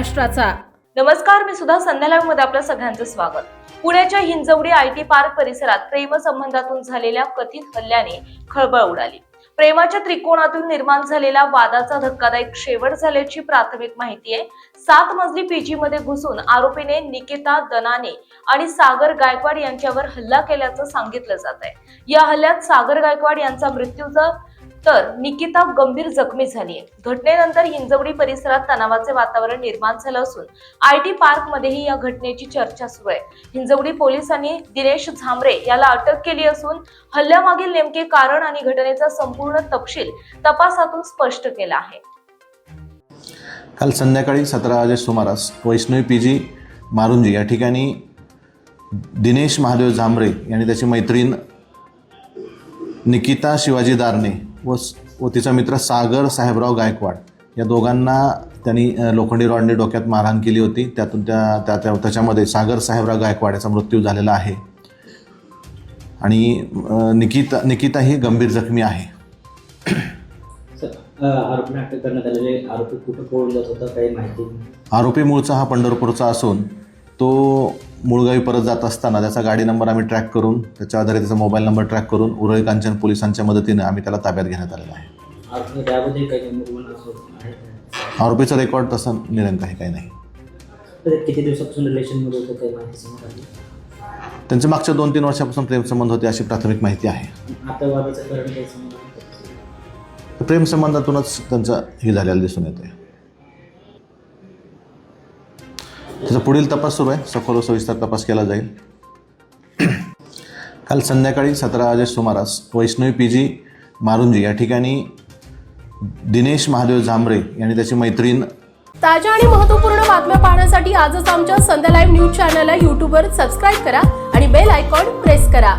महाराष्ट्राचा। नमस्कार, मी सुद्धा संध्या लाईव्ह मध्ये आपलं सगळ्यांचं स्वागत। पुण्याच्या हिंजवडी आयटी पार्क परिसरात प्रेमसंबंधातून झालेल्या कथित हल्ल्याने खळबळ उडाली। प्रेमाच्या त्रिकोणातून निर्माण झालेल्या वादाचा धक्कादायक शेवट झाल्याची प्राथमिक माहिती आहे। 7 मजली पीजी मध्ये घुसून आरोपीने निकिता दनाने आणि सागर गायकवाड यांच्यावर हल्ला केल्याचं सांगितलं जात आहे। या हल्ल्यात सागर गायकवाड यांचा मृत्यू तर निकिता गंभीर जखमी झाली आहे। घटनेनंतर हिंजवडी परिसरात तणावाचे वातावरण निर्माण झालं असून आयटी पार्क मध्येही या घटनेची चर्चा सुरू आहे। हिंजवडी पोलिसांनी दिनेश झांबरे याला अटक केली असून हल्ल्यामागील नेमके कारण आणि घटनेचा संपूर्ण तपशील तपासातून स्पष्ट केला आहे। काल संध्याकाळी 17 वाजे सुमारास वैष्णवी पीजी मारुंजी या ठिकाणी दिनेश महादेव झांबरे यांनी त्याची मैत्रीण निकिता शिवाजी दारणे व तिचा मित्र सागर साहेबराव गायकवाड या दोघांना त्यांनी लोखंडी रॉडने डोक्यात मारहाण केली होती। त्यातून त्याच्यामध्ये सागर साहेबराव गायकवाड याचा मृत्यू झालेला आहे आणि निकिता ही गंभीर जखमी आहे। आरोपीने अटक करण्यात आलेले आरोपी कुठं पळून जात होता काही माहिती? आरोपी मूळचा हा पंढरपूरचा असून तो मुळगावी परत जात असताना त्याचा गाडी नंबर आम्ही ट्रॅक करून त्याच्या आधारे त्याचा मोबाईल नंबर ट्रॅक करून उरळी कांचन पोलिसांच्या मदतीने आम्ही त्याला ताब्यात घेण्यात आलेला आहे। आरोपीचा रेकॉर्ड तसा निरंक आहे, काही नाही। किती दिवसापासून रिलेशनमध्ये होतं काही माहिती समोर आली? त्यांचे मागच्या 2-3 वर्षापासून प्रेमसंबंध होते अशी प्राथमिक माहिती आहे। आता वादाचं कारण काही समोर आलं? प्रेमसंबंधातूनच त्यांचं हे झालेलं दिसून येते। त्याचा पुढील तपास सुरू आहे, सखोल व सविस्तर तपास केला जाईल। काल संध्याकाळी 17 वाजे सुमारास वैष्णवी पीजी मारुंजी या ठिकाणी दिनेश महादेव झांबरे यांनी त्याची मैत्रीण ताज्या आणि महत्त्वपूर्ण बातम्या पाहण्यासाठी आजच आमच्या संध्या लाईव्ह न्यूज चॅनलला YouTubeवर सबस्क्राईब करा आणि बेल आयकॉन प्रेस करा।